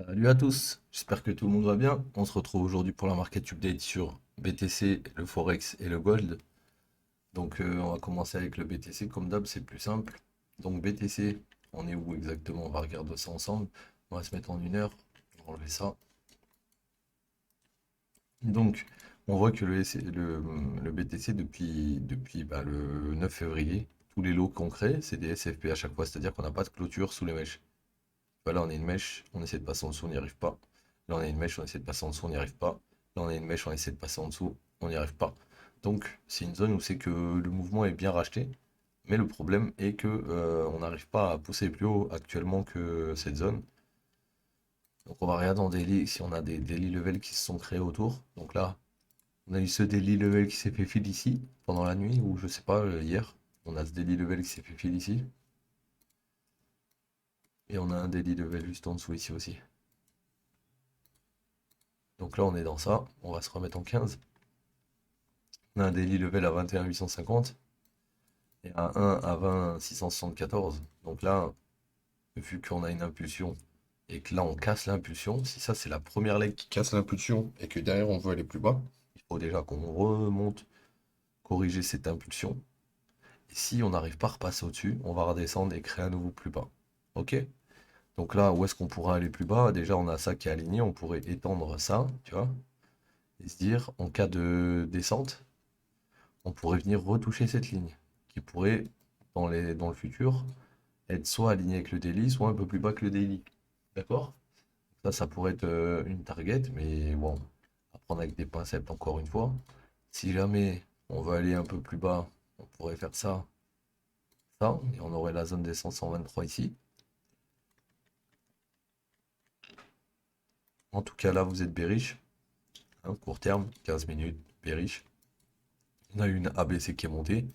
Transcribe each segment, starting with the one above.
Salut à tous, j'espère que tout le monde va bien. On se retrouve aujourd'hui pour la market update sur BTC, le Forex et le Gold. On va commencer avec le BTC, comme d'hab c'est plus simple. Donc BTC, on est où exactement? On va regarder ça ensemble. On va se mettre en 1 heure, on va enlever ça. Donc on voit que le BTC depuis le 9 février, tous les lots qu'on crée, c'est des SFP à chaque fois, c'est-à-dire qu'on n'a pas de clôture sous les mèches. Là, on a une mèche, on essaie de passer en dessous, on n'y arrive pas. Là, on a une mèche, on essaie de passer en dessous, on n'y arrive pas. Là, on a une mèche, on essaie de passer en dessous, on n'y arrive pas. Donc, c'est une zone où c'est que le mouvement est bien racheté. Mais le problème est que on n'arrive pas à pousser plus haut actuellement que cette zone. Donc, on va regarder en daily si on a des daily levels qui se sont créés autour. Donc là, on a eu ce daily level qui s'est fait fill ici pendant la nuit, ou je sais pas, hier. On a ce daily level qui s'est fait fill ici. Et on a un daily level juste en dessous ici aussi. Donc là, on est dans ça. On va se remettre en 15. On a un daily level à 21 850 et un 1 à 20 674. Donc là, vu qu'on a une impulsion et que là, on casse l'impulsion, si ça, c'est la première leg qui casse l'impulsion et que derrière, on veut aller plus bas, il faut déjà qu'on remonte, corriger cette impulsion. Et si on n'arrive pas à repasser au-dessus, on va redescendre et créer à nouveau plus bas. Ok? Donc là, où est-ce qu'on pourra aller plus bas? Déjà, on a ça qui est aligné, on pourrait étendre ça, tu vois, et se dire, en cas de descente, on pourrait venir retoucher cette ligne, qui pourrait, dans le futur, être soit alignée avec le daily, soit un peu plus bas que le daily. D'accord? Ça pourrait être une target, mais bon, à prendre avec des pincettes encore une fois. Si jamais on veut aller un peu plus bas, on pourrait faire ça, ça, et on aurait la zone des 123 ici. En tout cas, là, vous êtes bearish, hein, court terme, 15 minutes, bearish. On a une ABC qui est montée.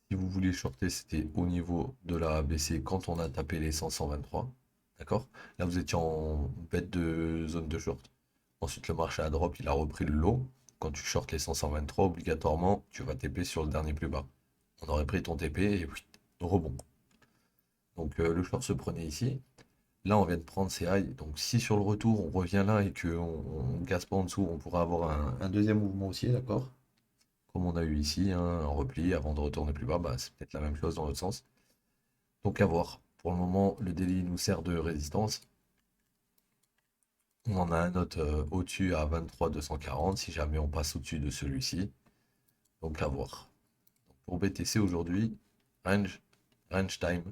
Si vous voulez shorter, c'était au niveau de la ABC quand on a tapé les 100-123. D'accord? Là, vous étiez en bête de zone de short. Ensuite, le marché a drop, il a repris le lot. Quand tu shortes les 100-123, obligatoirement, tu vas TP sur le dernier plus bas. On aurait pris ton TP et oui, rebond. Le short se prenait ici. Là, on vient de prendre ces highs. Donc, si sur le retour, on revient là et qu'on ne casse pas en dessous, on pourra avoir un deuxième mouvement haussier, d'accord? Comme on a eu ici, hein, un repli avant de retourner plus bas, bah, c'est peut-être la même chose dans l'autre sens. Donc à voir. Pour le moment, le daily nous sert de résistance. On en a un autre au-dessus à 23 240 si jamais on passe au-dessus de celui-ci. Donc à voir. Pour BTC aujourd'hui, range, range time.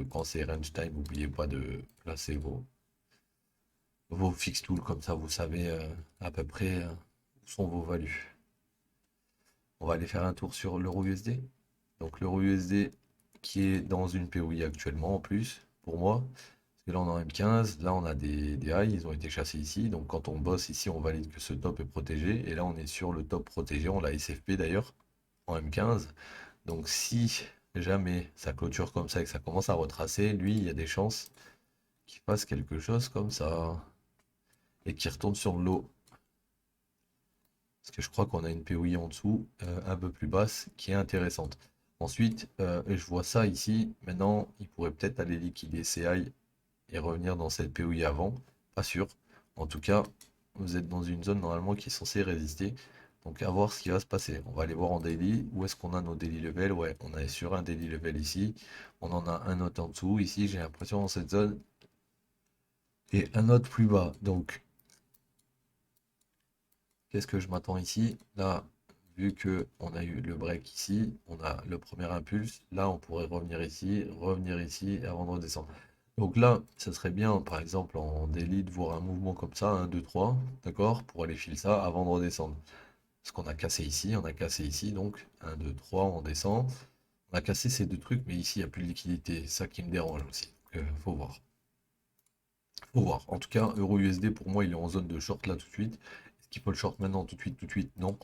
Quand c'est range time, n'oubliez pas de placer vos fixed tools comme ça, vous savez à peu près où sont vos values. On va aller faire un tour sur l'euro USD. Donc l'euro USD qui est dans une POI actuellement en plus, pour moi. Parce que là on est en M15, là on a des highs, ils ont été chassés ici. Donc quand on bosse ici, on valide que ce top est protégé. Et là on est sur le top protégé, on l'a SFP d'ailleurs, en M15. Donc si jamais ça clôture comme ça et que ça commence à retracer, lui, il y a des chances qu'il fasse quelque chose comme ça. Et qu'il retourne sur le lot. Parce que je crois qu'on a une POI en dessous, un peu plus basse, qui est intéressante. Ensuite, je vois ça ici. Maintenant, il pourrait peut-être aller liquider CI et revenir dans cette POI avant. Pas sûr. En tout cas, vous êtes dans une zone normalement qui est censée résister. Donc à voir ce qui va se passer. On va aller voir en daily. Où est-ce qu'on a nos daily level? Ouais, on est sur un daily level ici. On en a un autre en dessous. Ici, j'ai l'impression dans cette zone. Et un autre plus bas. Donc, qu'est-ce que je m'attends ici? Là, vu que on a eu le break ici, on a le premier impulse. Là, on pourrait revenir ici avant de redescendre. Donc là, ça serait bien, par exemple, en daily, de voir un mouvement comme ça, 1, 2, 3, d'accord, pour aller filer ça avant de redescendre. Parce qu'on a cassé ici, on a cassé ici, donc 1, 2, 3, on descend. On a cassé ces deux trucs, mais ici, il n'y a plus de liquidité. C'est ça qui me dérange aussi. Faut voir. Faut voir. En tout cas, euro USD, pour moi, il est en zone de short là tout de suite. Est-ce qu'il faut le short maintenant, tout de suite, tout de suite? Non.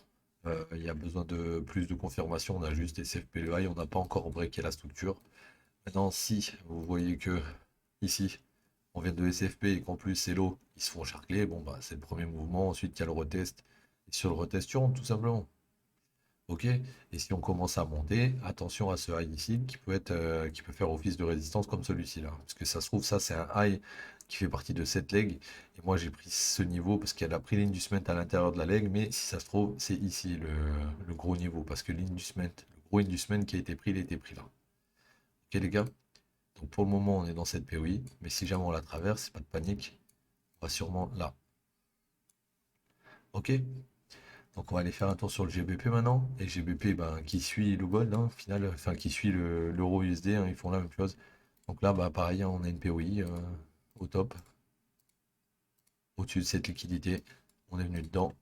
Il y a besoin de plus de confirmation. On a juste SFP le high, on n'a pas encore breaké la structure. Maintenant, si vous voyez que ici, on vient de SFP et qu'en plus c'est low, ils se font charcler, bon bah c'est le premier mouvement. Ensuite, il y a le retest. Et sur le retest, tu rentres tout simplement. Ok? Et si on commence à monter, attention à ce high ici qui peut faire office de résistance comme celui-ci là. Parce que ça se trouve, ça c'est un high qui fait partie de cette leg. Et moi, j'ai pris ce niveau parce qu'elle a pris l'inducement à l'intérieur de la leg. Mais si ça se trouve, c'est ici le gros niveau. Parce que l'inducement, le gros inducement qui a été pris, il a été pris là. Ok, les gars? Donc pour le moment, on est dans cette POI. Mais si jamais on la traverse, pas de panique. On va sûrement là. Ok? Donc on va aller faire un tour sur le GBP maintenant. Et GBP ben, qui suit le gold, hein, au final, enfin qui suit l'euro USD, hein, ils font la même chose. Donc là, bah, pareil, hein, on a une POI au top, au-dessus de cette liquidité. On est venu dedans.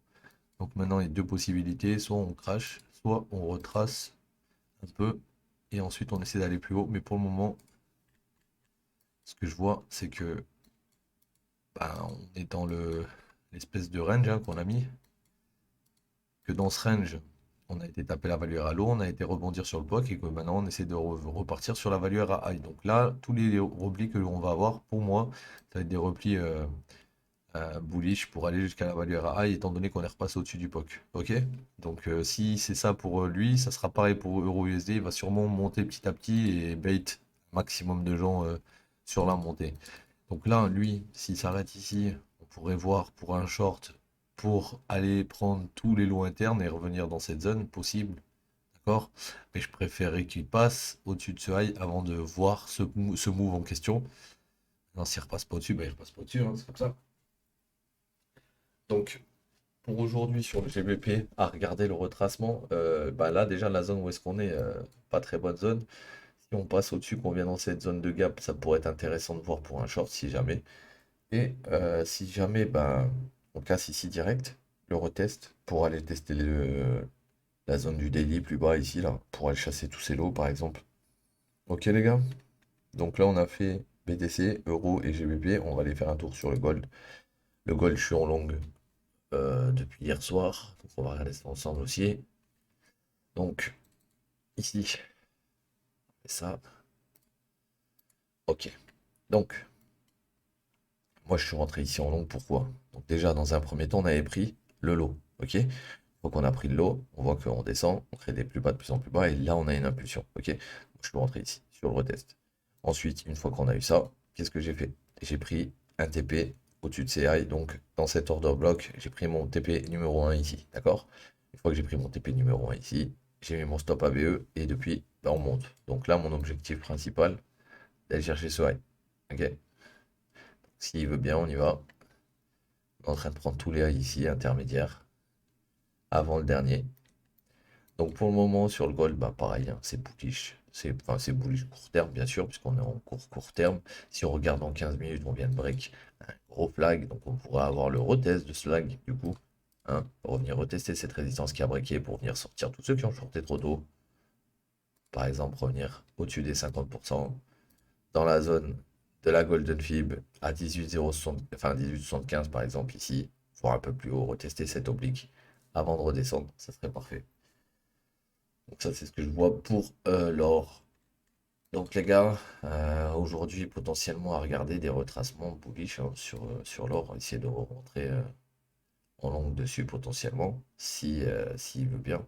Donc maintenant, il y a deux possibilités. Soit on crash, soit on retrace un peu. Et ensuite, on essaie d'aller plus haut. Mais pour le moment, ce que je vois, c'est que bah, on est dans l'espèce de range hein, qu'on a mis. Que dans ce range, on a été taper la valeur à l'eau, on a été rebondir sur le bloc et que maintenant on essaie de repartir sur la valeur à high. Donc là, tous les replis que l'on va avoir, pour moi, ça va être des replis bullish pour aller jusqu'à la valeur à high, étant donné qu'on est repassé au-dessus du POC. Ok? Donc si c'est ça pour lui, ça sera pareil pour EURUSD. Il va sûrement monter petit à petit et bait maximum de gens sur la montée. Donc là, lui, s'il s'arrête ici, on pourrait voir pour un short, pour aller prendre tous les lots internes et revenir dans cette zone possible. D'accord? Mais je préférerais qu'il passe au-dessus de ce high avant de voir ce move en question. Non, s'il repasse pas au-dessus, bah, il repasse pas au-dessus, hein, c'est comme ça. Donc, pour aujourd'hui sur le GBP, à regarder le retracement, bah là déjà la zone où est-ce qu'on est, pas très bonne zone. Si on passe au-dessus, qu'on vient dans cette zone de gap, ça pourrait être intéressant de voir pour un short si jamais. Et si jamais ben, on casse ici direct, le retest pour aller tester la zone du daily plus bas ici, là, pour aller chasser tous ces lots par exemple. Ok les gars? Donc là on a fait BTC, Euro et GBP, on va aller faire un tour sur le gold. Le gold, je suis en long depuis hier soir, donc on va regarder ça ensemble aussi. Donc ici, et ça, ok. Donc, moi je suis rentré ici en long, pourquoi? Donc déjà dans un premier temps on avait pris le lot, ok? Donc on a pris le lot, on voit qu'on descend, on crée des plus bas de plus en plus bas, et là on a une impulsion. Ok, donc je peux rentrer ici sur le retest. Ensuite, une fois qu'on a eu ça, qu'est-ce que j'ai fait? J'ai pris un TP au-dessus de CI, donc dans cet order block, j'ai pris mon TP numéro 1 ici, d'accord? Une fois que j'ai pris mon TP numéro 1 ici, j'ai mis mon stop AVE, et depuis, bah, on monte. Donc là, mon objectif principal, d'aller chercher ce high. Ok, s'il veut bien, on y va. On est en train de prendre tous les highs ici, intermédiaires, avant le dernier. Donc pour le moment sur le gold, bah pareil, hein, c'est bullish. C'est bullish court terme, bien sûr, puisqu'on est en court terme. Si on regarde en 15 minutes, on vient de break un gros flag. Donc on pourra avoir le retest de ce flag, du coup. Hein, revenir retester cette résistance qui a breaké pour venir sortir tous ceux qui ont shorté trop tôt. Par exemple, revenir au-dessus des 50% dans la zone de la Golden Fib à 18,060, enfin 18,75 par exemple ici, voire un peu plus haut, retester cette oblique avant de redescendre, ça serait parfait. Donc ça, c'est ce que je vois pour l'or. Donc les gars, aujourd'hui, potentiellement à regarder des retracements bullish hein, sur l'or, essayer de rentrer en long dessus potentiellement, si s'il veut bien.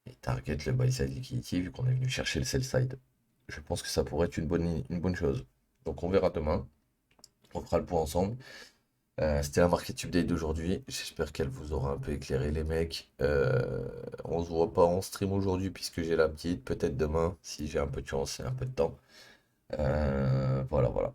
Et target le buy side liquidity, vu qu'on est venu chercher le sell side. Je pense que ça pourrait être une bonne chose. Donc on verra demain. On fera le point ensemble. C'était la market update d'aujourd'hui. J'espère qu'elle vous aura un peu éclairé, les mecs. On se voit pas en stream aujourd'hui puisque j'ai la petite. Peut-être demain, si j'ai un peu de chance et un peu de temps. Voilà, voilà.